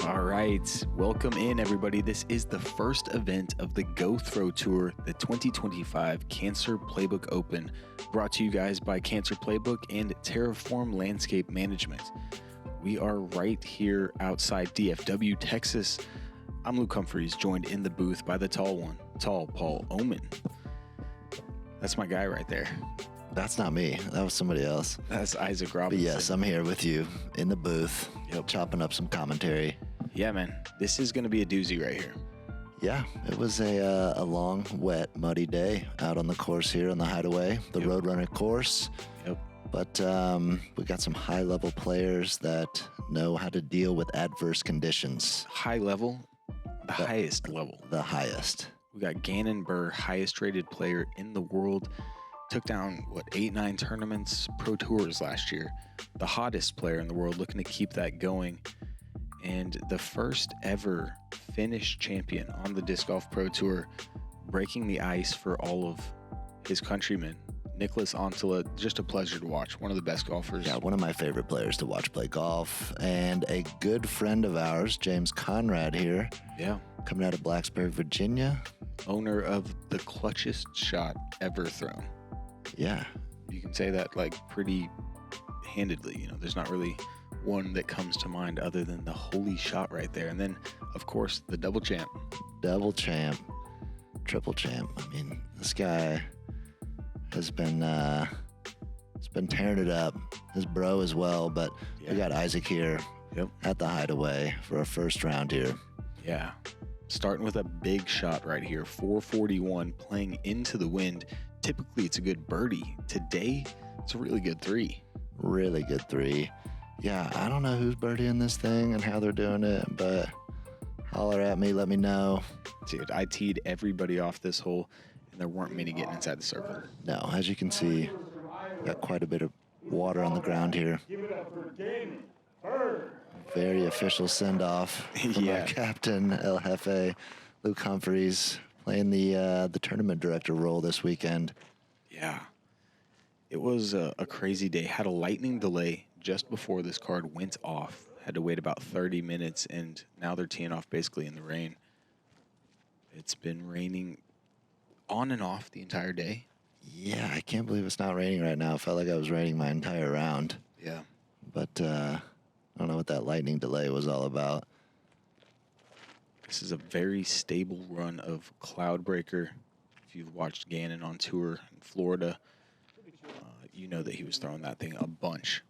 All right, welcome in everybody. This is the first event of the Go Throw Tour, the 2025 Cancer Playbook Open, brought to you guys by Cancer Playbook and Terraform Landscape Management. We are right here outside DFW, Texas. I'm Luke Humphreys, joined in the booth by the tall Paul Oman. That's my guy right there. That's not me. That was somebody else. That's Isaac Robinson. But yes, I'm here with you in the booth, chopping up some commentary. Yeah, man. This is going to be a doozy right here. Yeah, it was a long, wet, muddy day out on the course here on the Hideaway, the Roadrunner course. Yep. But we got some high-level players that know how to deal with adverse conditions. High level, the highest level. The highest. We got Buhr, highest rated player in the world. Took down, 8-9 tournaments, pro tours last year. The hottest player in the world, looking to keep that going. And the first ever Finnish champion on the Disc Golf Pro Tour, breaking the ice for all of his countrymen. Nicholas Anttila, just a pleasure to watch. One of the best golfers. Yeah, one of my favorite players to watch play golf. And a good friend of ours, James Conrad here. Yeah. Coming out of Blacksburg, Virginia. Owner of the clutchest shot ever thrown. Yeah. You can say that pretty handedly. There's not really one that comes to mind other than the holy shot right there. And then, of course, the double champ. Double champ. Triple champ. I mean, this guy has been tearing it up. His bro as well, but we got Isaac here at the Hideaway for our first round here. Yeah. Starting with a big shot right here, 441, playing into the wind. Typically, it's a good birdie. Today, it's a really good three. Really good three. Yeah, I don't know who's birdieing this thing and how they're doing it, but holler at me, let me know. Dude, I teed everybody off this hole, and there weren't many getting inside the circle. No, as you can see, got quite a bit of water on the ground here. Very official send-off from our captain, El Jefe, Luke Humphreys, playing the tournament director role this weekend. Yeah. It was a crazy day. Had a lightning delay just before this card went off. Had to wait about 30 minutes, and now they're teeing off basically in the rain. It's been raining on and off the entire day. Yeah, I can't believe it's not raining right now. It felt like I was raining my entire round. Yeah. But I don't know what that lightning delay was all about. This is a very stable run of Cloudbreaker. If you've watched Gannon on tour in Florida, you know that he was throwing that thing a bunch.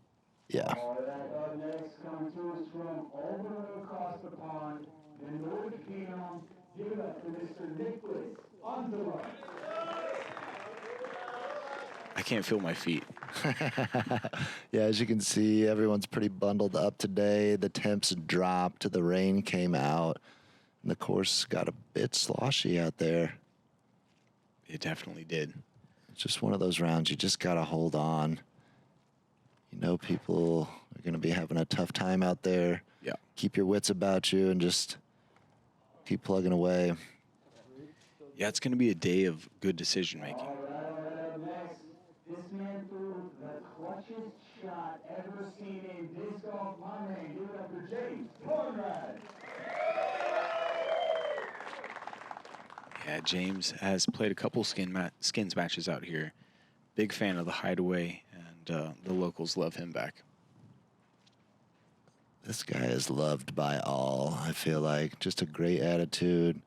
Yeah. Next coming to us from all the way across the pond, in North Kingdom, give it up to Mr. Nicholas Anttila. I can't feel my feet. Yeah, as you can see, everyone's pretty bundled up today. The temps dropped, the rain came out, and the course got a bit sloshy out there. It definitely did. It's just one of those rounds you just got to hold on. You know people are going to be having a tough time out there. Yeah. Keep your wits about you and just keep plugging away. Yeah, it's going to be a day of good decision-making. All right, next, this man threw the clutchest shot ever seen in disc golf. My man, give it up for James Conrad. Yeah, James has played a couple skins matches out here. Big fan of the Hideaway, and the locals love him back. This guy is loved by all, I feel like. Just a great attitude.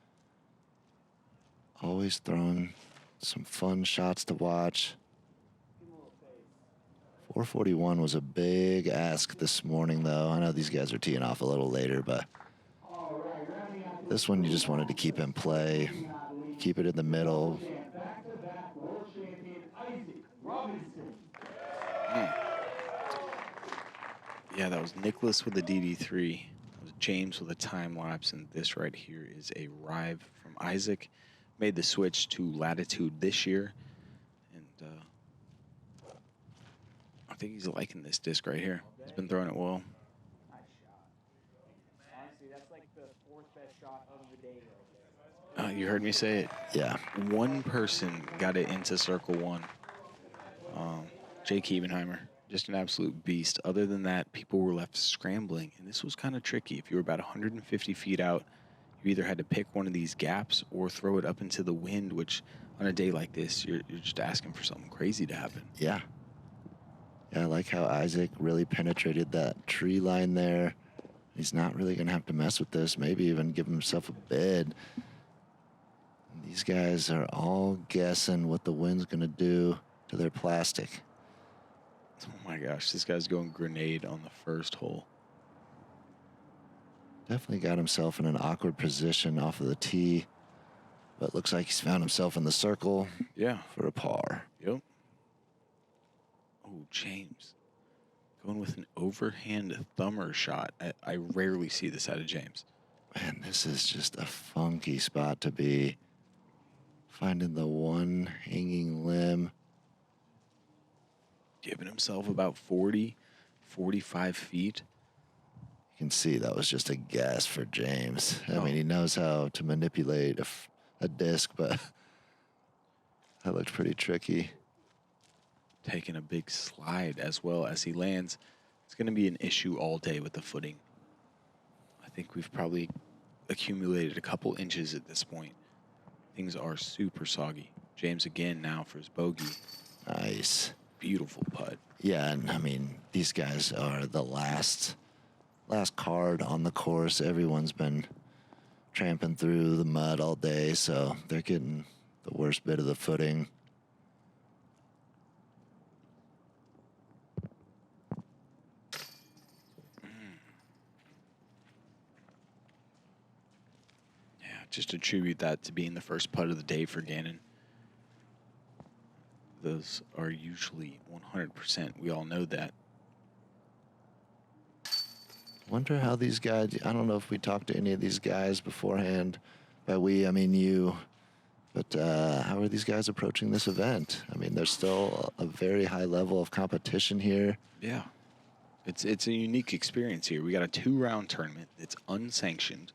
Always throwing some fun shots to watch. 441 was a big ask this morning, though. I know these guys are teeing off a little later, but this one you just wanted to keep in play. Keep it in the middle. Back-to-back world champion Isaac Robinson. Yeah, that was Nicholas with the DD3. That was James with a time lapse, and this right here is a rive from Isaac. Made the switch to Latitude this year, and I think he's liking this disc right here. He's been throwing it well. Nice shot. Honestly, that's like the fourth best shot of the day right there. You heard me say it. Yeah. One person got it into circle one. Jake Ebenheimer. just an absolute beast. Other than that, people were left scrambling, and this was kind of tricky. If you were about 150 feet out, you either had to pick one of these gaps or throw it up into the wind, which on a day like this, you're just asking for something crazy to happen. Yeah. Yeah, I like how Isaac really penetrated that tree line there. He's not really going to have to mess with this, maybe even give himself a bid. These guys are all guessing what the wind's going to do to their plastic. Oh my gosh, this guy's going grenade on the first hole. Definitely got himself in an awkward position off of the tee, but looks like he's found himself in the circle. Yeah. For a par. Yep. Oh, James. Going with an overhand thumber shot. I rarely see this out of James. Man, this is just a funky spot to be. Finding the one hanging limb. Giving himself about 40, 45 feet. You can see that was just a guess for James. I Oh. mean, he knows how to manipulate a disc, but that looked pretty tricky. Taking a big slide as well as he lands. It's going to be an issue all day with the footing. I think we've probably accumulated a couple inches at this point. Things are super soggy. James again now for his bogey. Nice. Beautiful putt. Yeah, and I mean, these guys are the last card on the course. Everyone's been tramping through the mud all day, so they're getting the worst bit of the footing. Yeah, just attribute that to being the first putt of the day for Gannon. Those are usually 100%. We all know that. Wonder how these guys, I don't know if we talked to any of these guys beforehand. By we, I mean you. But how are these guys approaching this event? I mean, there's still a very high level of competition here. Yeah. It's a unique experience here. We got a 2-round tournament. It's unsanctioned.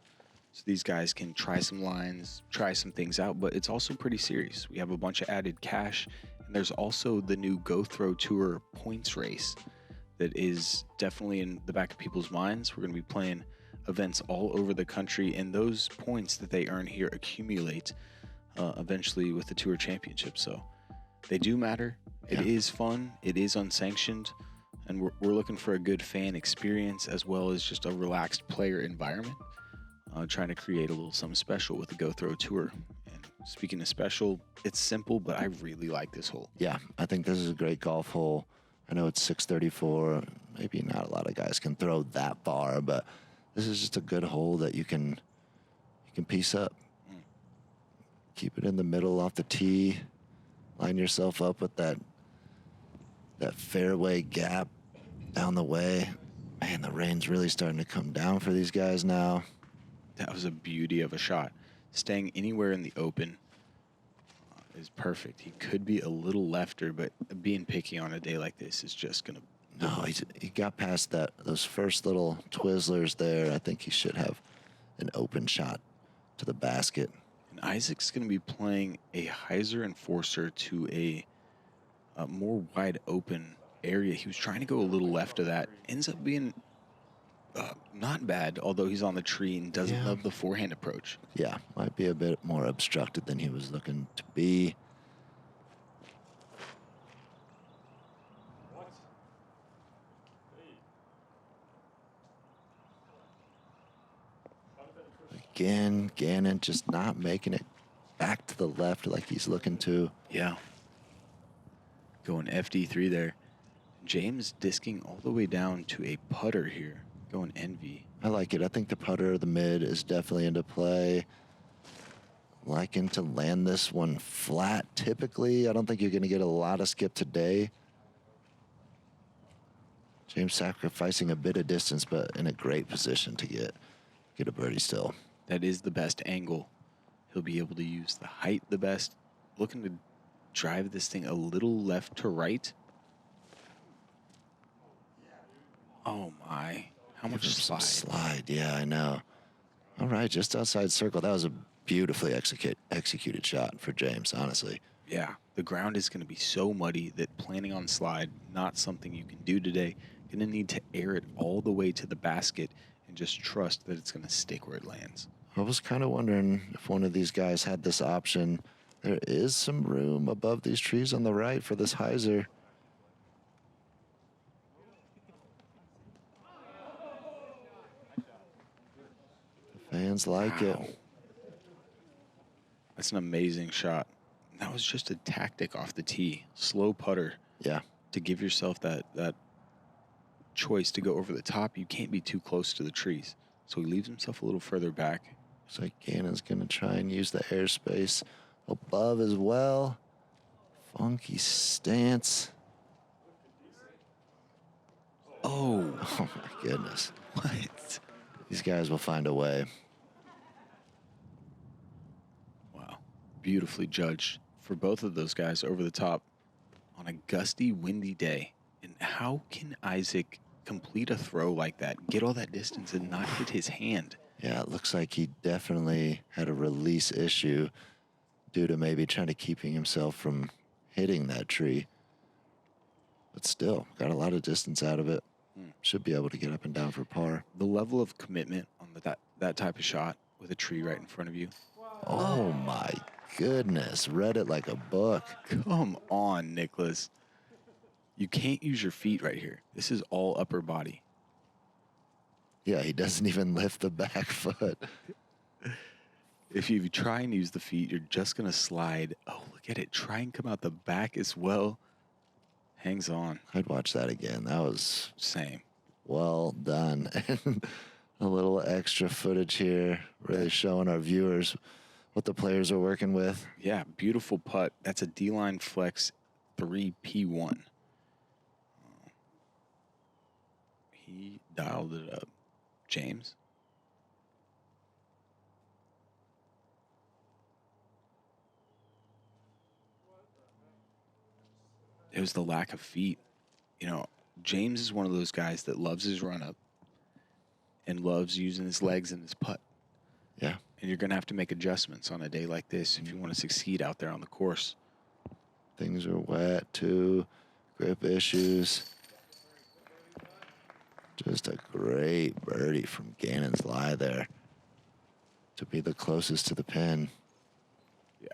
So these guys can try some lines, try some things out, but it's also pretty serious. We have a bunch of added cash, and there's also the new Go Throw Tour points race that is definitely in the back of people's minds. We're going to be playing events all over the country, and those points that they earn here accumulate eventually with the Tour Championship. So they do matter. Yeah. It is fun. It is unsanctioned. And we're looking for a good fan experience as well as just a relaxed player environment. Trying to create a little something special with the Go Throw Tour. And speaking of special, it's simple, but I really like this hole. Yeah, I think this is a great golf hole. I know it's 634. Maybe not a lot of guys can throw that far, but this is just a good hole that you can piece up. Keep it in the middle off the tee. Line yourself up with that fairway gap down the way. Man, the rain's really starting to come down for these guys now. That was a beauty of a shot. Staying anywhere in the open is perfect. He could be a little lefter, but being picky on a day like this is just going to... No, he got past those first little Twizzlers there. I think he should have an open shot to the basket. And Isaac's going to be playing a hyzer enforcer to a more wide open area. He was trying to go a little left of that. Ends up being not bad, although he's on the tree and doesn't love the forehand approach. Yeah, might be a bit more obstructed than he was looking to be. Again, Gannon just not making it back to the left like he's looking to. Yeah. Going FD3 there. James disking all the way down to a putter here. Going envy. I like it. I think the putter, the mid, is definitely into play. Liking to land this one flat typically. I don't think you're going to get a lot of skip today. James sacrificing a bit of distance, but in a great position to get a birdie still. That is the best angle. He'll be able to use the height the best. Looking to drive this thing a little left to right. Oh my. How much slide? Slide, yeah, I know. All right, just outside circle. That was a beautifully executed shot for James, honestly. Yeah, the ground is going to be so muddy that planning on slide, not something you can do today. Going to need to air it all the way to the basket and just trust that it's going to stick where it lands. I was kind of wondering if one of these guys had this option. There is some room above these trees on the right for this hyzer. The fans like Wow. it. That's an amazing shot. That was just a tactic off the tee. Slow putter Yeah. to give yourself that choice to go over the top. You can't be too close to the trees. So he leaves himself a little further back. Looks like Gannon's going to try and use the airspace above as well. Funky stance. Oh, Oh, my goodness. what? These guys will find a way. Wow. Beautifully judged for both of those guys over the top on a gusty, windy day. And how can Isaac complete a throw like that, get all that distance, and not hit his hand? Yeah, it looks like he definitely had a release issue due to maybe trying to keeping himself from hitting that tree. But still, got a lot of distance out of it. Should be able to get up and down for par. The level of commitment on that type of shot with a tree right in front of you. Oh, my goodness. Read it like a book. Come on, Nicholas. You can't use your feet right here. This is all upper body. Yeah, he doesn't even lift the back foot. If you try and use the feet, you're just going to slide. Oh, look at it. Try and come out the back as well. Hangs on. I'd watch that again. That was Same. well done. And a little extra footage here, really showing our viewers what the players are working with. Yeah, beautiful putt. That's a D-line flex 3P1. He dialed it up. James? It was the lack of feet. You know, James is one of those guys that loves his run-up and loves using his legs and his putt. Yeah. And you're going to have to make adjustments on a day like this if you want to succeed out there on the course. Things are wet, too. Grip issues. Just a great birdie from Gannon's lie there to be the closest to the pin. Yeah.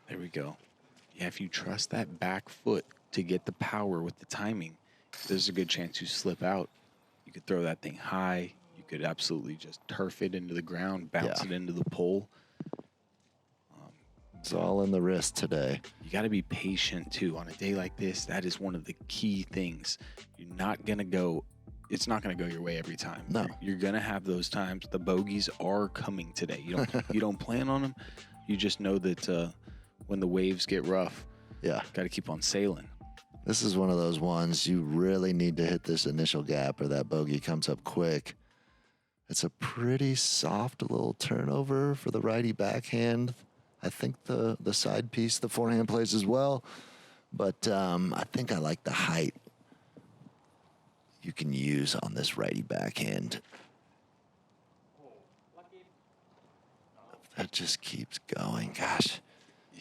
There we go. Yeah, if you trust that back foot to get the power with the timing, there's a good chance you slip out. You could throw that thing high. You could absolutely just turf it into the ground, bounce Yeah. it into the pole. It's all in the wrist today. You got to be patient, too. On a day like this, that is one of the key things. You're not going to go, it's not going to go your way every time. No. You're going to have those times. The bogeys are coming today. You don't plan on them. You just know that when the waves get rough, Yeah. got to keep on sailing. This is one of those ones you really need to hit this initial gap or that bogey comes up quick. It's a pretty soft little turnover for the righty backhand. I think the side piece, the forehand plays as well. But I think I like the height you can use on this righty backhand. That just keeps going. Gosh.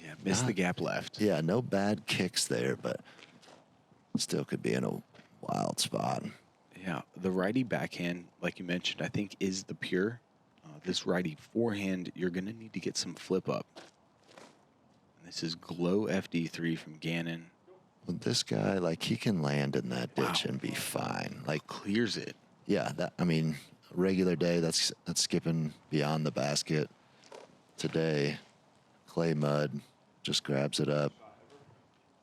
Yeah, missed the gap left. Yeah, no bad kicks there, but still could be in a wild spot. Yeah, the righty backhand, like you mentioned, I think is the pure. This righty forehand, you're going to need to get some flip up. And this is Glow FD3 from Gannon. Well, this guy, like, he can land in that ditch Wow. and be fine. Like, Clears it. yeah, that, I mean, regular day, that's skipping beyond the basket. Today, clay mud, just grabs it up.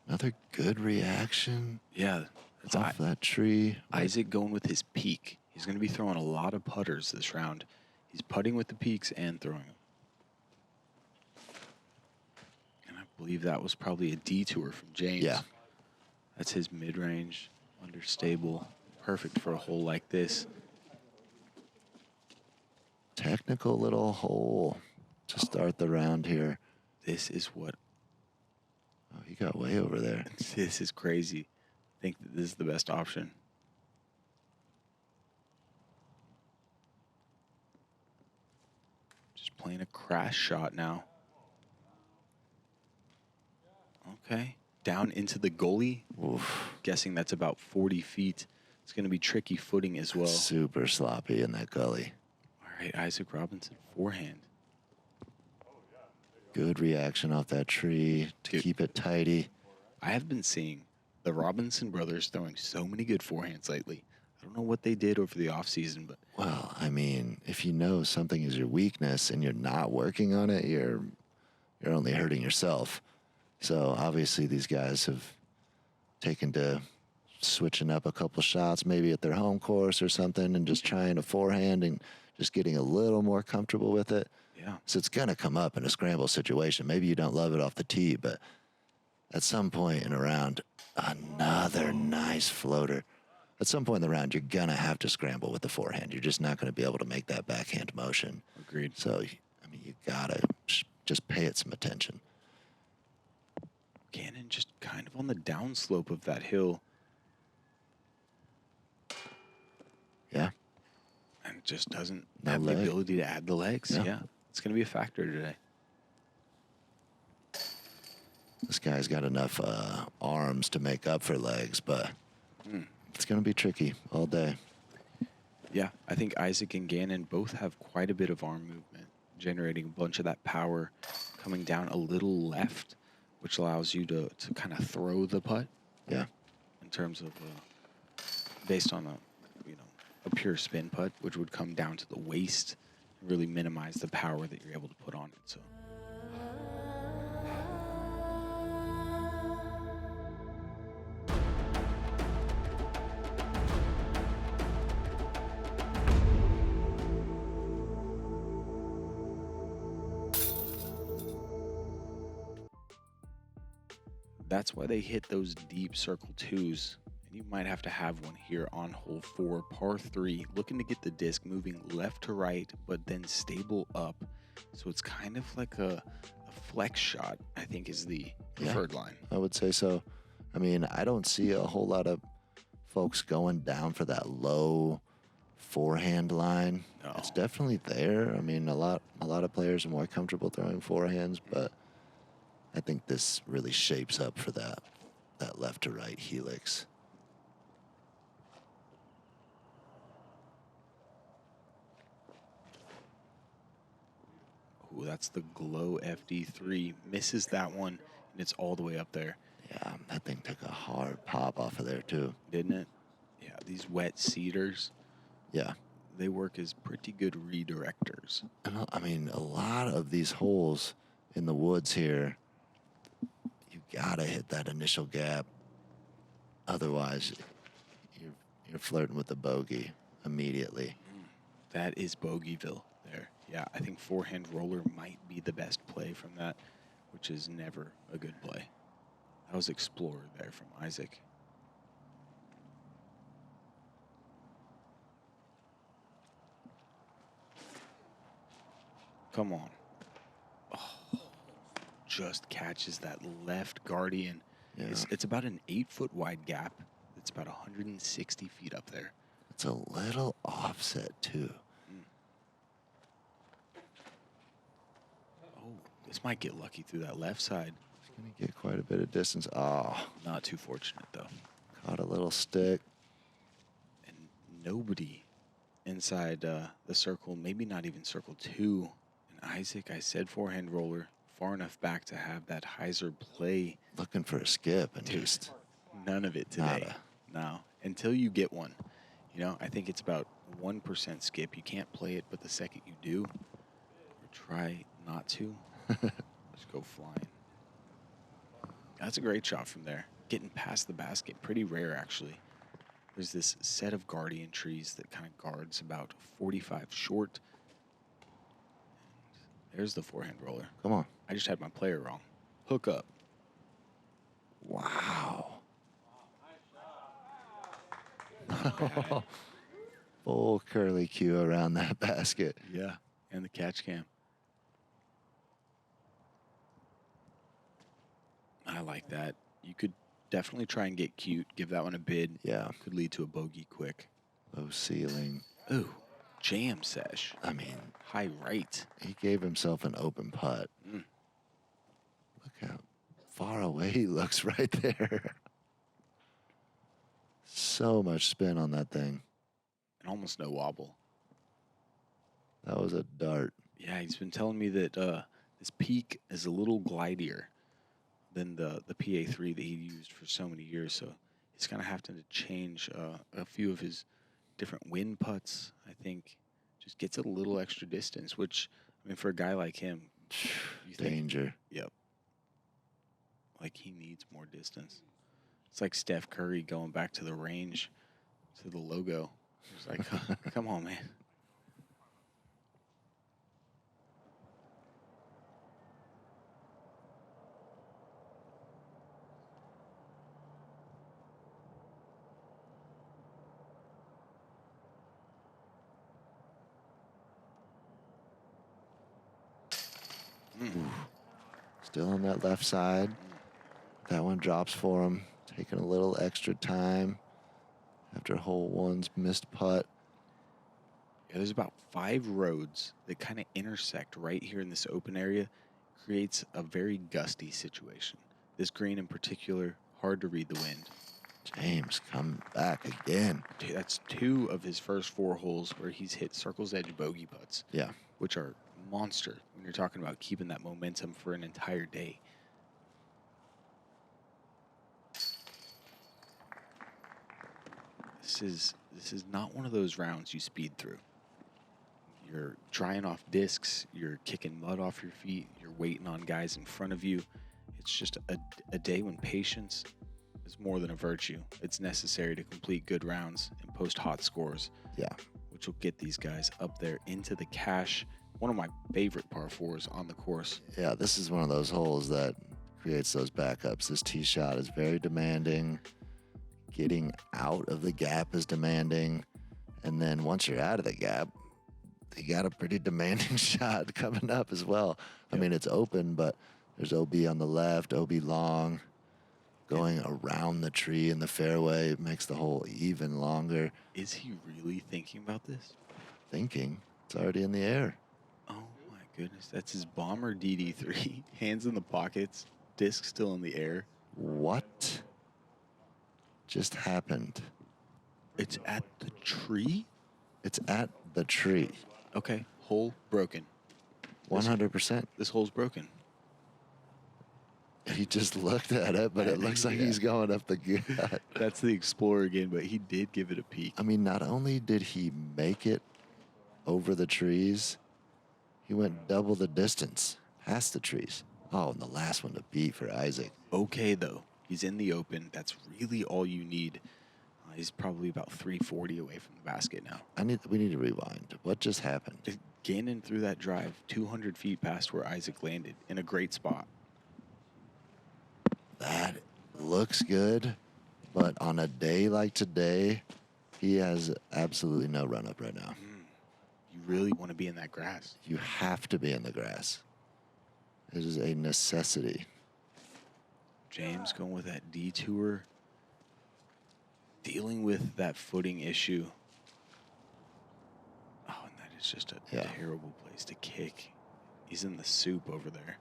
Another good reaction Yeah, it's off that tree. Isaac going with his peak. He's going to be throwing a lot of putters this round. He's putting with the peaks and throwing them. And I believe that was probably a detour from James. Yeah. That's his mid-range, understable, perfect for a hole like this. Technical little hole to start the round here. This is what, Oh, he got way over there. this is crazy. I think that this is the best option. playing a crash shot now. Okay. Down into the goalie. Oof. Guessing that's about 40 feet. It's going to be tricky footing as well. Super sloppy in that gully. All right, Isaac Robinson, forehand. Good reaction off that tree to Dude. keep it tidy. I have been seeing the Robinson brothers throwing so many good forehands lately. I don't know what they did over the offseason, but Well, I mean, if you know something is your weakness and you're not working on it, you're only hurting yourself. So obviously these guys have taken to switching up a couple shots, maybe at their home course or something, and just trying a forehand and just getting a little more comfortable with it. yeah. So it's going to come up in a scramble situation. Maybe you don't love it off the tee, but at some point in a round, another nice floater. At some point in the round, you're going to have to scramble with the forehand. You're just not going to be able to make that backhand motion. Agreed. So, I mean, you got to just pay it some attention. Gannon just kind of on the downslope of that hill Yeah. and just doesn't No have leg. the ability to add the legs. Yeah. Yeah. It's going to be a factor today. This guy's got enough arms to make up for legs, but it's going to be tricky all day. Yeah, I think Isaac and Gannon both have quite a bit of arm movement, generating a bunch of that power coming down a little left, which allows you to kind of throw the putt Yeah. in terms of based on a pure spin putt, which would come down to the waist and really minimize the power that you're able to put on it. So. That's why they hit those deep circle twos. And you might have to have one here on hole 4, par 3, looking to get the disc moving left to right, but then stable up. So it's kind of like a flex shot, I think is the preferred line. I would say so. I mean, I don't see a whole lot of folks going down for that low forehand line. No. It's definitely there. I mean, a lot of players are more comfortable throwing forehands, but I think this really shapes up for that left to right helix. Ooh, that's the Glow FD3. Misses that one, and it's all the way up there. Yeah, that thing took a hard pop off of there too. Didn't it? Yeah, these wet cedars, Yeah. they work as pretty good redirectors. And I mean, a lot of these holes in the woods here, you gotta hit that initial gap. Otherwise, you're flirting with the bogey immediately. That is Bogeyville there. Yeah, I think forehand roller might be the best play from that, which is never a good play. That was Explorer there from Isaac. Come on. Oh, just catches that left guardian. Yeah. It's about an 8-foot wide gap. It's about 160 feet up there. It's a little offset too. Oh, this might get lucky through that left side. It's gonna get quite a bit of distance. Oh, Not too fortunate, though. caught a little stick. And nobody inside the circle, maybe not even circle 2. And Isaac, I said forehand roller, far enough back to have that hyzer play. Looking for a skip and Dude. just None of it today. Nada. No, until you get one. You know, I think it's about 1% skip. You can't play it, but the second you do, or try not to, just go flying. That's a great shot from there. Getting past the basket, pretty rare actually. There's this set of guardian trees that kind of guards about 45 short. And there's the forehand roller. come on. I just had my player wrong. Hook up. Wow. Full curly cue around that basket. Yeah, and the catch cam. I like that. You could definitely try and get cute. Give that one a bid. Yeah. Could lead to a bogey quick. Low ceiling. Ooh, jam sesh. I mean, High right. he gave himself an open putt. Mm. Look how far away he looks right there. So much spin on that thing. And almost no wobble. That was a dart. Yeah, he's been telling me that this peak is a little glidier than the PA3 that he used for so many years. So he's kind of having to change a few of his different wind putts. I think just gets it a little extra distance, which, I mean, for a guy like him, you think, Danger. yep, like he needs more distance. It's like Steph Curry going back to the range, to the logo. It's like, come on, man. Still on that left side. That one drops for him. Taking a little extra time after hole one's missed putt. Yeah, there's about 5 roads that kind of intersect right here in this open area. Creates a very gusty situation. This green in particular, hard to read the wind. James come back again. Dude, that's 2 of his first 4 holes where he's hit circle's edge bogey putts. Yeah. Which are monster when you're talking about keeping that momentum for an entire day. This is not one of those rounds you speed through. You're drying off discs, you're kicking mud off your feet, you're waiting on guys in front of you. It's just a day when patience is more than a virtue. It's necessary to complete good rounds and post hot scores. Yeah. Which will get these guys up there into the cash. One of my favorite par 4s on the course. Yeah, this is one of those holes that creates those backups. This tee shot is very demanding. Getting out of the gap is demanding. And then once you're out of the gap, you got a pretty demanding shot coming up as well. Yep. I mean, it's open, but there's OB on the left, OB long. Going around the tree in the fairway makes the hole even longer. Is he really thinking about this? Thinking. It's already in the air. Oh, my goodness. That's his bomber DD3. Hands in the pockets, disc still in the air. What just happened? It's at the tree? It's at the tree. Okay. Hole broken. 100%. This hole's broken. He just looked at it, but it looks like he's going up the gut. That's the Explorer again, but he did give it a peek. I mean, not only did he make it over the trees, he went double the distance past the trees. Oh, and the last one to beat for Isaac. Okay, though. He's in the open. That's really all you need. He's probably about 340 away from the basket now. We need to rewind. What just happened? Gannon threw that drive 200 feet past where Isaac landed in a great spot. That looks good, but on a day like today, he has absolutely no run-up right now. You really want to be in that grass. You have to be in the grass. It is a necessity. James going with that detour, dealing with that footing issue. Oh, and that is just a terrible place to kick. He's in the soup over there.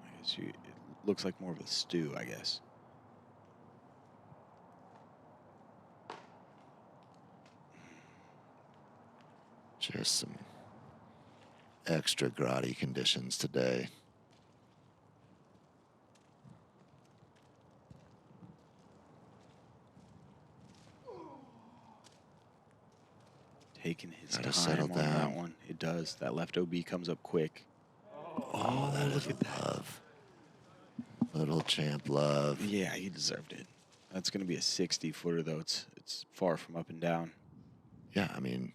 I guess it looks like more of a stew, I guess. Just some extra grotty conditions today. Taking his Gotta time settle on down. that one. It does. That left OB comes up quick. Oh, that is love. Little champ love. Yeah, he deserved it. That's going to be a 60-footer, though. It's far from up and down. Yeah, I mean,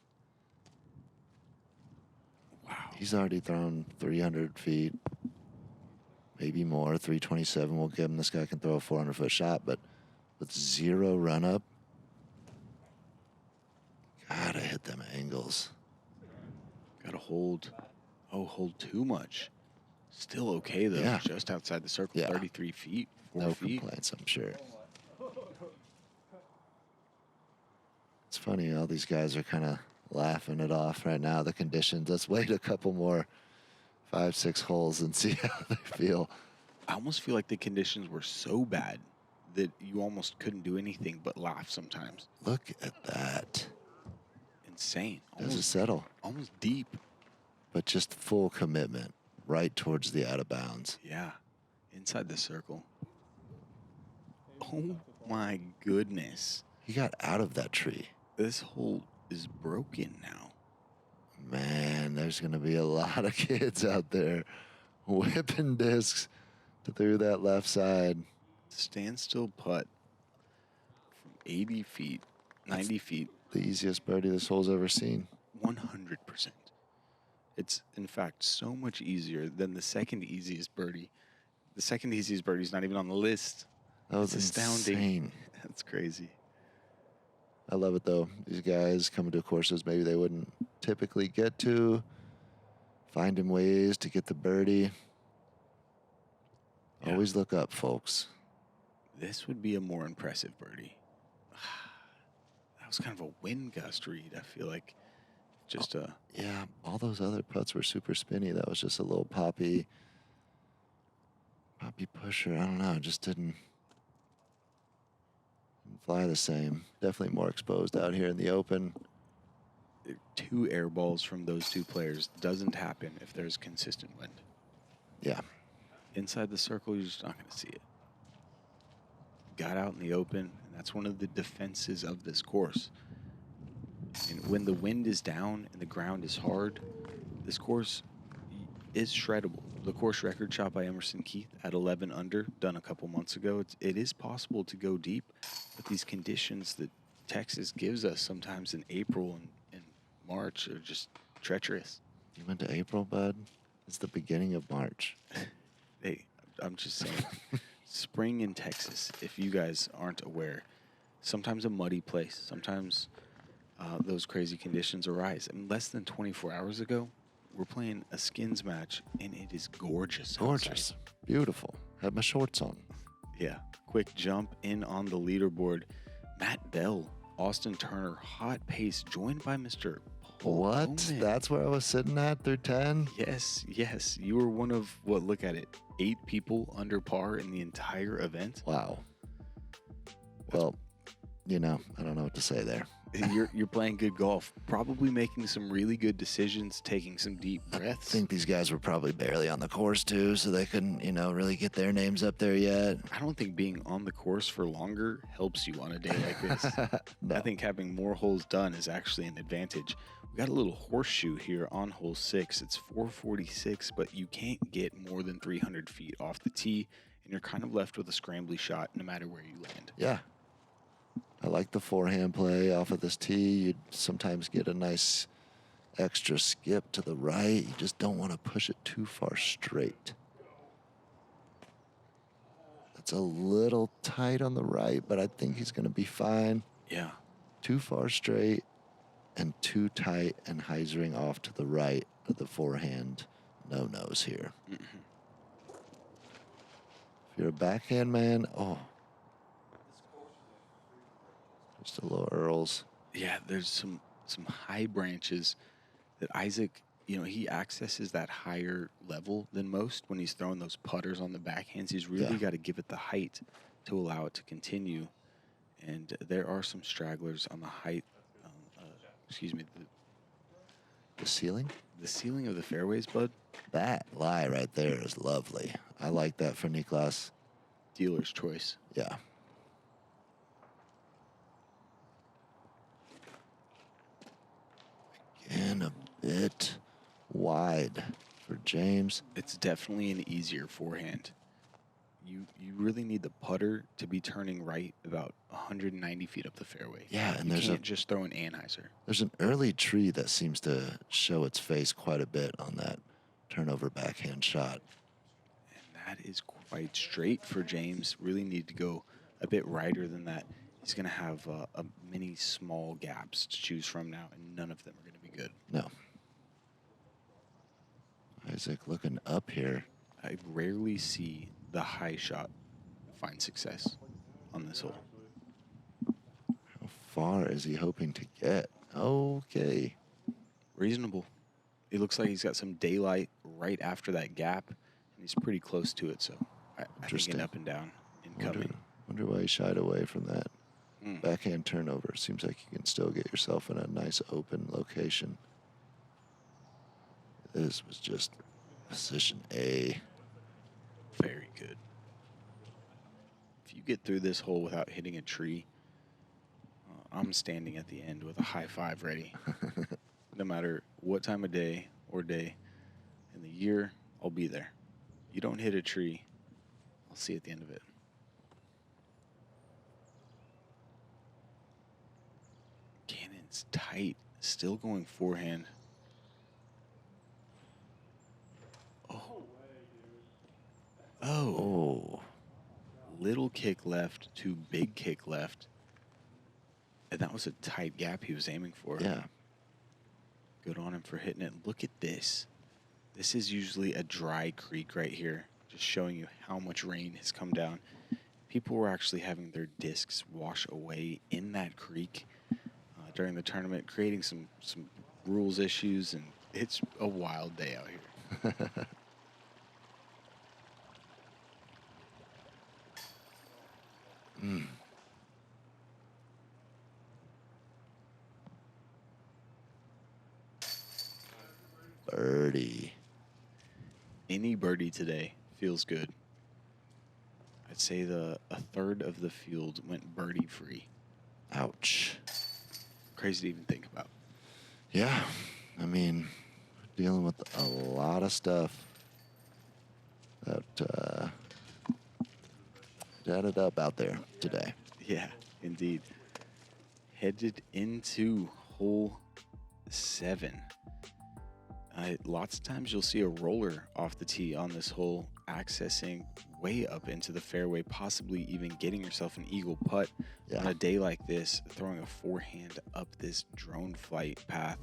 wow. He's already thrown 300 feet, maybe more. 327 will give him. This guy can throw a 400-foot shot, but with 0 run-up, gotta hit them angles. Gotta hold. Oh, hold too much. Still okay, though. Yeah. Just outside the circle, Yeah. 33 feet, 4 No feet. complaints, I'm sure. It's funny. All these guys are kind of laughing it off right now. The conditions. Let's wait a couple more 5, 6 holes and see how they feel. I almost feel like the conditions were so bad that you almost couldn't do anything but laugh sometimes. Look at that. Insane. Does it settle? Almost deep. But just full commitment right towards the out of bounds. Yeah. Inside the circle. Oh my goodness. He got out of that tree. This hole is broken now. Man, there's going to be a lot of kids out there whipping discs through that left side. Standstill putt from 80 feet, 90 feet. The easiest birdie this hole's ever seen. 100%. It's, in fact, so much easier than the second easiest birdie. The second easiest birdie is not even on the list. That was It's astounding. insane. That's crazy. I love it, though. These guys coming to courses maybe they wouldn't typically get to, finding ways to get the birdie. Yeah. Always look up, folks. This would be a more impressive birdie. That was kind of a wind gust read, I feel like. Just a... Yeah, all those other putts were super spinny. That was just a little poppy pusher. I don't know. It just didn't fly the same. Definitely more exposed out here in the open. 2 air balls from those 2 players doesn't happen if there's consistent wind. Yeah. Inside the circle, you're just not going to see it. Got out in the open, and that's one of the defenses of this course. And when the wind is down and the ground is hard, this course is shreddable. The course record shot by Emerson Keith at 11 under, done a couple months ago. It is possible to go deep, but these conditions that Texas gives us sometimes in April and March are just treacherous. You went to April, bud? It's the beginning of March. Hey, I'm just saying, spring in Texas, if you guys aren't aware, sometimes a muddy place, sometimes those crazy conditions arise. I mean, less than 24 hours ago, we're playing a skins match, and it is gorgeous. Gorgeous. Outside. Beautiful. Had my shorts on. Yeah. Quick jump in on the leaderboard. Matt Bell, Austin Turner, hot pace, joined by Mr. Paul What? Bowman. That's where I was sitting at through 10? Yes. You were one of, look at it, 8 people under par in the entire event. Wow. Well, I don't know what to say there. You're playing good golf, probably making some really good decisions, taking some deep breaths. I think these guys were probably barely on the course, too, so they couldn't, really get their names up there yet. I don't think being on the course for longer helps you on a day like this. No. I think having more holes done is actually an advantage. We got a little horseshoe here on hole 6. It's 446, but you can't get more than 300 feet off the tee, and you're kind of left with a scrambly shot no matter where you land. Yeah. I like the forehand play off of this tee. You'd sometimes get a nice extra skip to the right. You just don't want to push it too far straight. That's a little tight on the right, but I think he's going to be fine. Yeah. Too far straight and too tight and hyzering off to the right of the forehand no-nos here. Mm-hmm. If you're a backhand man, just a little Earls. Yeah, there's some high branches that Isaac, he accesses that higher level than most when he's throwing those putters on the backhands. He's really got to give it the height to allow it to continue. And there are some stragglers on the height, The ceiling? the ceiling of the fairways, bud. That lie right there is lovely. I like that for Niklas. Dealer's choice. Yeah. Again, a bit wide for James. It's definitely an easier forehand. You really need the putter to be turning right about 190 feet up the fairway. Yeah, and you there's can't just throw an Anheuser. There's an early tree that seems to show its face quite a bit on that turnover backhand shot. And that is quite straight for James. Really need to go a bit righter than that. He's going to have a many small gaps to choose from now, and none of them are going to be good. No. Isaac looking up here. I rarely see the high shot find success on this hole. How far is he hoping to get? Okay. Reasonable. It looks like he's got some daylight right after that gap, and he's pretty close to it. So I think Interesting. an up and down incoming. Wonder why he shied away from that. Mm. Backhand turnover. Seems like you can still get yourself in a nice open location. This was just position A. Very good. If you get through this hole without hitting a tree, I'm standing at the end with a high five ready. No matter what time of day or day in the year, I'll be there. You don't hit a tree, I'll see you at the end of it. Cannon's tight, still going forehand. Oh. Little kick left to big kick left. And that was a tight gap he was aiming for. Yeah. Good on him for hitting it. Look at this. This is usually a dry creek right here, just showing you how much rain has come down. People were actually having their discs wash away in that creek during the tournament, creating some rules issues, and it's a wild day out here. Birdie. Any birdie today feels good. I'd say a third of the field went birdie free. Ouch. Crazy to even think about. Yeah. I mean, dealing with a lot of stuff that added up out there today. Yeah, indeed. Headed into hole 7. Lots of times you'll see a roller off the tee on this hole, accessing way up into the fairway, possibly even getting yourself an eagle putt. Yeah. On a day like this, throwing a forehand up this drone flight path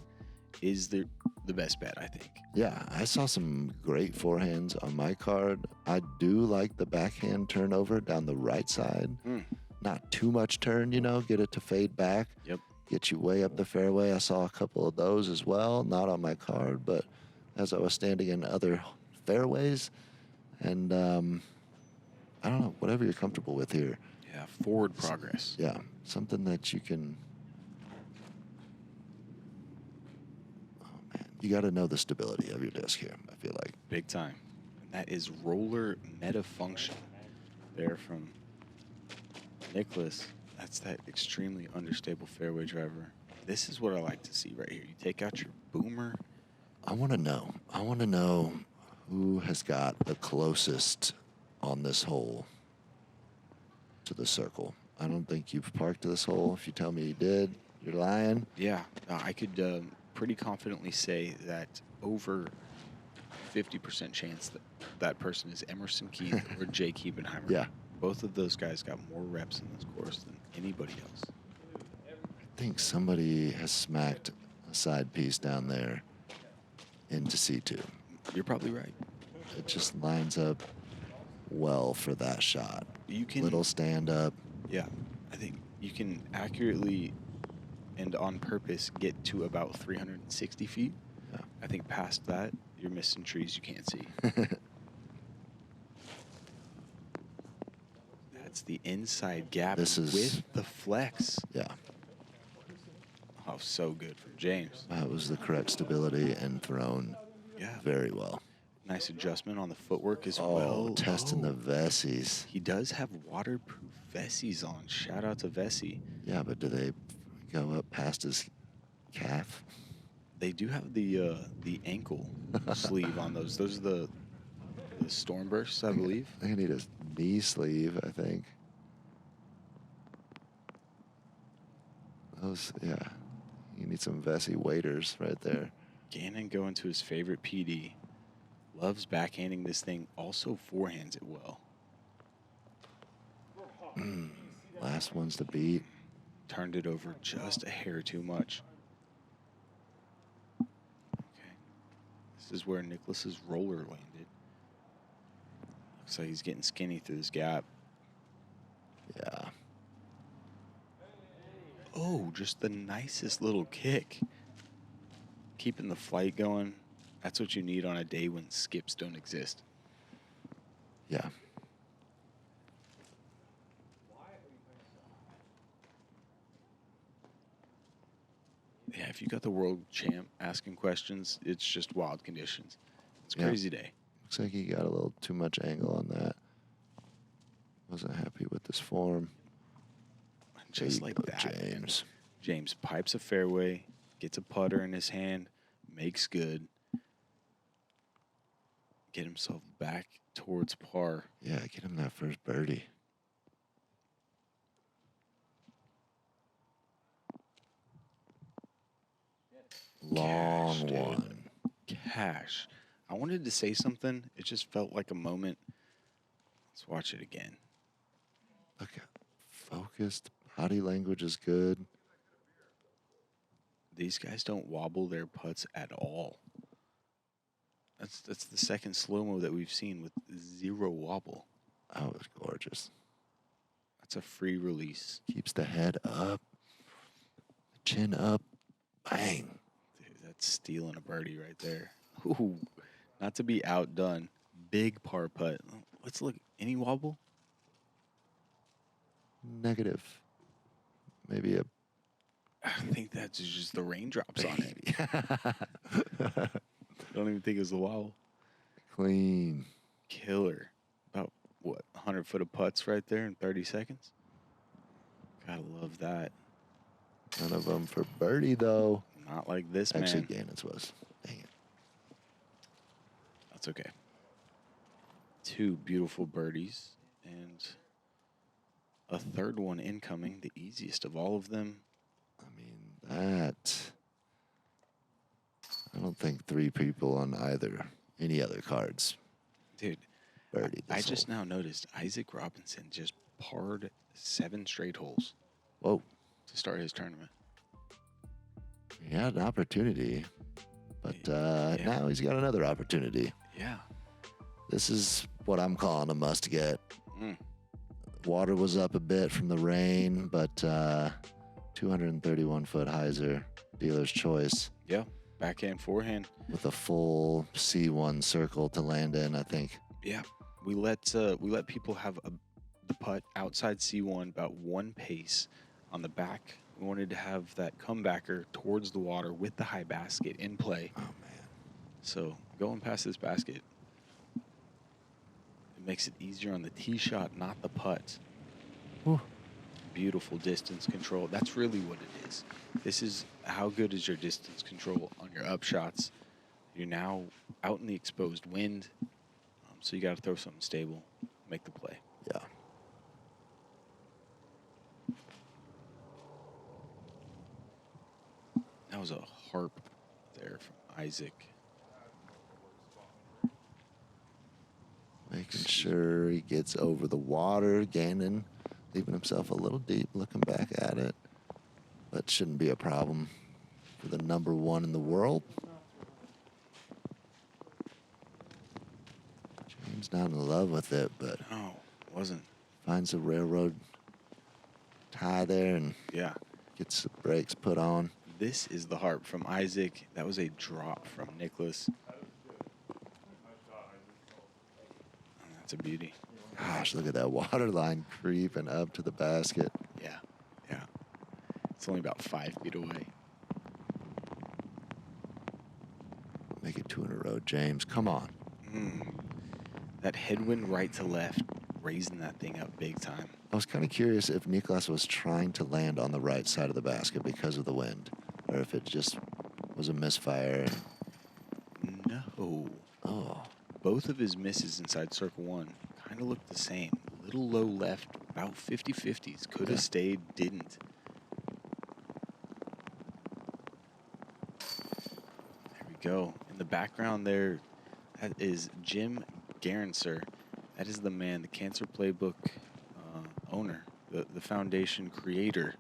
is the best bet, I think. Yeah, I saw some great forehands on my card. I do like the backhand turnover down the right side. Not too much turn, get it to fade back. Yep. Get you way up the fairway. I saw a couple of those as well, not on my card, but as I was standing in other fairways. And I don't know, whatever you're comfortable with here. Yeah, forward progress. Yeah, something that you can. Oh, man. You got to know the stability of your disc here, I feel like. Big time. And that is roller meta function there from Nicholas. That's that extremely understable fairway driver. This is what I like to see right here. You take out your boomer. I want to know who has got the closest on this hole to the circle. I don't think you've parked this hole. If you tell me you did, you're lying. Yeah, I could pretty confidently say that over 50% chance that person is Emerson Keith or Jake Hebenheimer. Yeah. Both of those guys got more reps in this course than anybody else. I think somebody has smacked a side piece down there into C2. You're probably right. It just lines up well for that shot. You can Little stand up. Yeah, I think you can accurately and on purpose get to about 360 feet. Yeah. I think past that, you're missing trees you can't see. That's the inside gap with the flex. Yeah. Oh, so good from James. That was the correct stability and thrown very well. Nice adjustment on the footwork as Oh, well. testing the Vessies. He does have waterproof Vessies on. Shout out to Vessi. Yeah, but do they go up past his calf? They do have the ankle sleeve on those. Those are the Stormbursts, I believe. They need a knee sleeve, I think. Those, yeah. You need some Vessi waders right there. Gannon going to his favorite PD. Loves backhanding this thing. Also forehands it well. Last one's to beat. Turned it over just a hair too much. Okay. This is where Nicholas's roller landed. Looks like he's getting skinny through this gap. Yeah. Oh, just the nicest little kick. Keeping the flight going. That's what you need on a day when skips don't exist. Yeah. Yeah, if you got the world champ asking questions, it's just wild conditions. It's a Yeah. crazy day. Looks like he got a little too much angle on that. Wasn't happy with this form. Just There you like go, that, man. James. James pipes a fairway, gets a putter in his hand, makes good. Get himself back towards par. Yeah, get him that first birdie. Long Cash, dude. one. Cash. I wanted to say something. It just felt like a moment. Let's watch it again. Look at focused. Body language is good. These guys don't wobble their putts at all. That's the second slow-mo that we've seen with zero wobble. Oh, it's gorgeous. That's a free release. Keeps the head up. Chin up. Bang. Dude, that's stealing a birdie right there. Ooh, not to be outdone. Big par putt. Let's look. Any wobble? Negative. Maybe a I think that's just the raindrops on it. baby. I don't even think it was the wobble. Clean. Killer. About, what, 100 foot of putts right there in 30 seconds? Gotta love that. None of them for birdie, though. Not like this, Actually, man. Gannon's was. Dang it. That's okay. 2 beautiful birdies and a third one incoming, the easiest of all of them. I mean, that. I don't think 3 people on any other cards Dude, birdie. I just now noticed Isaac Robinson just parred 7 straight holes Whoa. to start his tournament. He had an opportunity, but Yeah. now he's got another opportunity. Yeah. This is what I'm calling a must get. Mm. Water was up a bit from the rain, but 231 foot hyzer, dealer's choice, Yeah. Backhand, forehand. with a full C1 circle to land in, I think. Yeah. We let people have the putt outside C1 about 1 pace on the back. We wanted to have that comebacker towards the water with the high basket in play. Oh, man. So going past this basket, it makes it easier on the tee shot, not the putt. Whew. Beautiful distance control. That's really what it is. This is how good is your distance control on your up shots. You're now out in the exposed wind, so you got to throw something stable, make the play. Yeah. That was a harp there from Isaac. Making sure he gets over the water. Gannon leaving himself a little deep, looking back at it. But shouldn't be a problem for the number 1 in the world. James not in love with it, but No, wasn't. finds a railroad tie there and Yeah. gets the brakes put on. This is the harp from Isaac. That was a drop from Nicholas. And that's a beauty. Gosh, look at that water line creeping up to the basket. Yeah. Yeah. It's only about 5 feet away. Make it 2 in a row, James. Come on. That headwind right to left, raising that thing up big time. I was kind of curious if Niklas was trying to land on the right side of the basket because of the wind, or if it just was a misfire. No. Oh, Both of his misses inside circle 1 kind of looked the same. Little low left, about 50-50s. Could have Yeah. stayed, didn't. There we go. In the background there, that is Jim Garanser. That is the man, the Cancer Playbook owner, the foundation creator.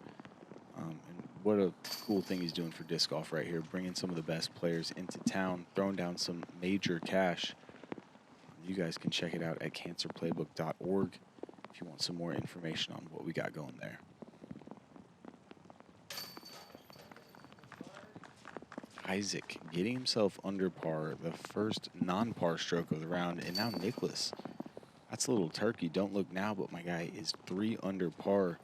And what a cool thing he's doing for disc golf right here, bringing some of the best players into town, throwing down some major cash. You guys can check it out at cancerplaybook.org if you want some more information on what we got going there. Isaac getting himself under par, the first non-par stroke of the round, and now Nicholas. That's a little turkey. Don't look now, but my guy is 3 under par,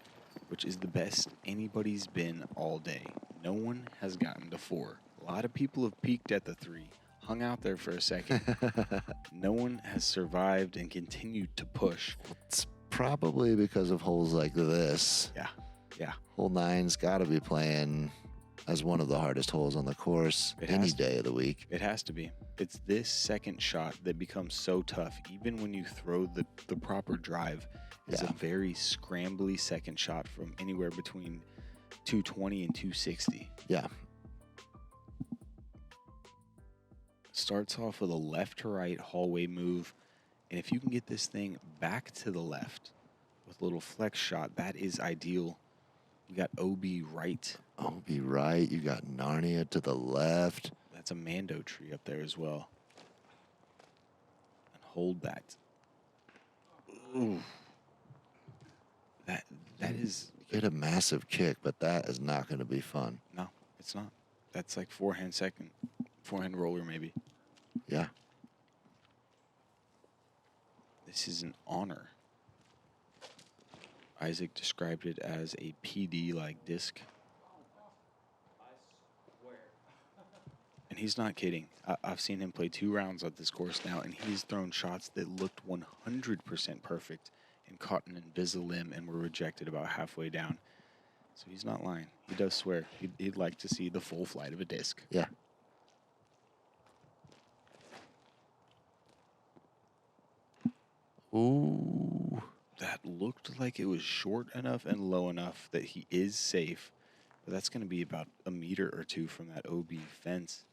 which is the best anybody's been all day. No one has gotten to 4. A lot of people have peaked at the 3, hung out there for a second. No one has survived and continued to push. It's probably because of holes like this. Yeah. Hole 9's got to be playing as one of the hardest holes on the course any day of the week. It has to be. It's this second shot that becomes so tough, even when you throw the proper drive. It's a very scrambly second shot from anywhere between 220 and 260. Yeah. Starts off with a left to right hallway move, and if you can get this thing back to the left with a little flex shot, that is ideal. You got OB right. OB right. You got Narnia to the left. That's a Mando tree up there as well. And hold that. Ooh. That is... You get a massive kick, but that is not going to be fun. No, it's not. That's like forehand roller maybe. Yeah. This is an honor. Isaac described it as a PD-like disc. And he's not kidding. I've seen him play 2 rounds at this course now, and he's thrown shots that looked 100% perfect and caught an Invisalign and were rejected about halfway down. So he's not lying. He does swear. He'd like to see the full flight of a disc. Yeah. Ooh. That looked like it was short enough and low enough that he is safe. But that's going to be about a meter or 2 from that OB fence.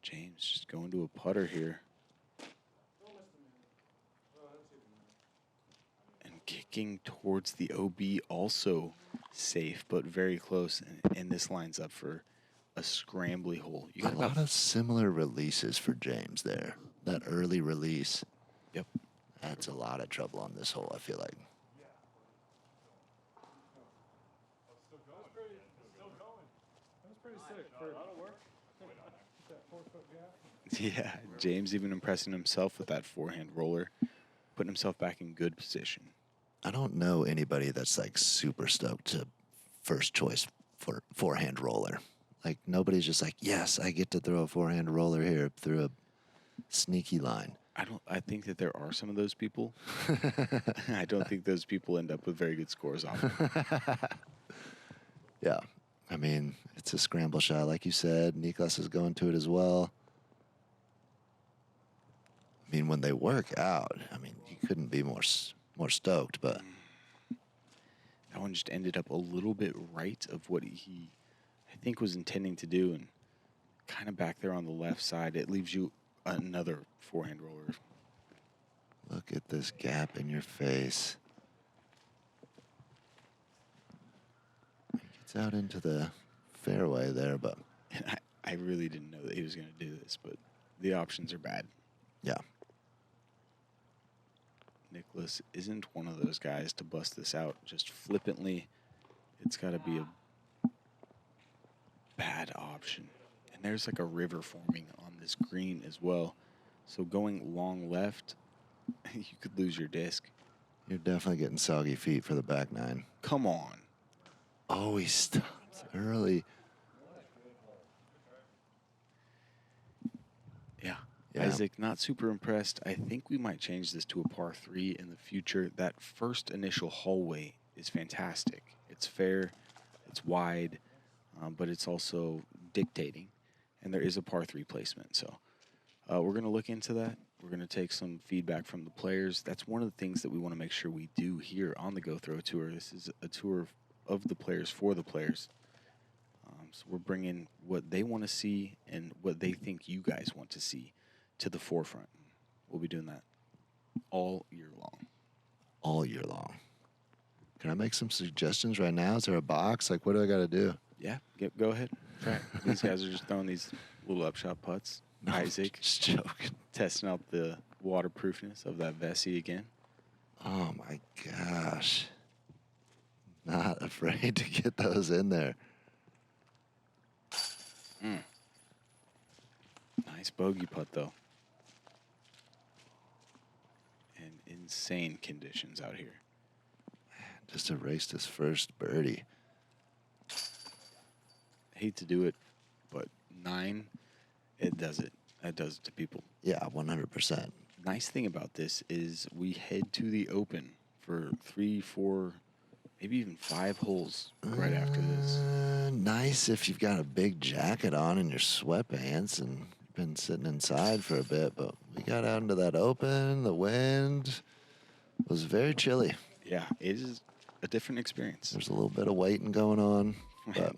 James just going to a putter here. And kicking towards the OB, also safe, but very close. And this lines up for a scrambly hole. You got a lot of similar releases for James there. That early release. Yep. That's a lot of trouble on this hole, I feel like. That's pretty sick. For a lot of work. That 4-foot gap. Yeah, James even impressing himself with that forehand roller, putting himself back in good position. I don't know anybody that's like super stoked to first choice for forehand roller. Like nobody's just like, yes, I get to throw a forehand roller here through a sneaky line. I think that there are some of those people. I don't think those people end up with very good scores off of it. Yeah. I mean, it's a scramble shot, like you said. Niklas is going to it as well. I mean, when they work out, I mean, you couldn't be more stoked, but that one just ended up a little bit right of what he, I think, was intending to do, and kind of back there on the left side. It leaves you another forehand roller. Look at this gap in your face. He gets out into the fairway there, but And I really didn't know that he was going to do this, but the options are bad. yeah. Nicholas isn't one of those guys to bust this out just flippantly. It's got to be a bad option. And there's like a river forming on this green as well. So going long left, you could lose your disc. You're definitely getting soggy feet for the back 9. Come on. Oh, he stops early. Yeah. Yeah. Isaac, not super impressed. I think we might change this to a par 3 in the future. That first initial hallway is fantastic. It's fair, it's wide, but it's also dictating. And there is a par 3 placement. So we're going to look into that. We're going to take some feedback from the players. That's one of the things that we want to make sure we do here on the Go Throw Tour. This is a tour of the players for the players. So we're bringing what they want to see and what they think you guys want to see to the forefront. We'll be doing that all year long. All year long. Can I make some suggestions right now? Is there a box? Like, what do I got to do? Yeah, go ahead. Try it. These guys are just throwing these little upshot putts. No, Isaac just joking. testing out the waterproofness of that Vessi again. Oh my gosh. Not afraid to get those in there. Nice bogey putt, though. And insane conditions out here. Just erased his first birdie. Hate to do it, but 9, it does it. That does it to people. Yeah, 100%. Nice thing about this is we head to the Open for 3, 4, maybe even 5 holes right after this. Nice if you've got a big jacket on and your sweatpants and been sitting inside for a bit, but we got out into that Open. The wind was very chilly. Yeah, it is a different experience. There's a little bit of waiting going on, but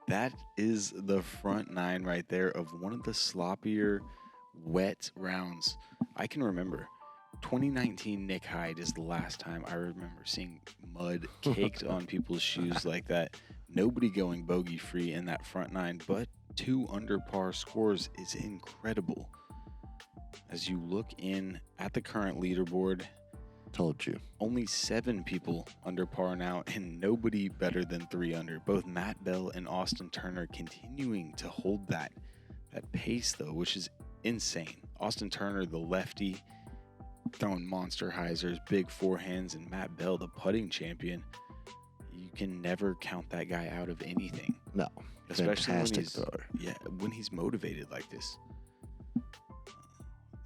That is the front 9 right there of one of the sloppier, wet rounds I can remember. 2019 Nick Hyde is the last time I remember seeing mud caked on people's shoes like that. Nobody going bogey free in that front 9, but 2 under par scores is incredible. As you look in at the current leaderboard, told you. only 7 people under par now, and nobody better than 3 under. Both Matt Bell and Austin Turner continuing to hold that pace, though, which is insane. Austin Turner, the lefty, throwing monster hyzers, big forehands, and Matt Bell, the putting champion. You can never count that guy out of anything. No. Especially Fantastic thrower. when he's motivated like this.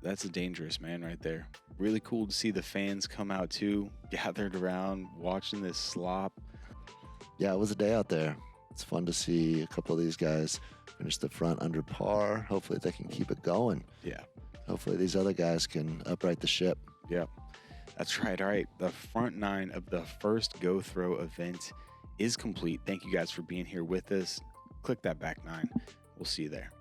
That's a dangerous man right there. Really cool to see the fans come out too, gathered around, watching this slop. Yeah, it was a day out there. It's fun to see a couple of these guys finish the front under par. Hopefully they can keep it going. Yeah. Hopefully these other guys can upright the ship. Yep. That's right. All right. The front 9 of the first Go Throw event is complete. Thank you guys for being here with us. Click that back 9. We'll see you there.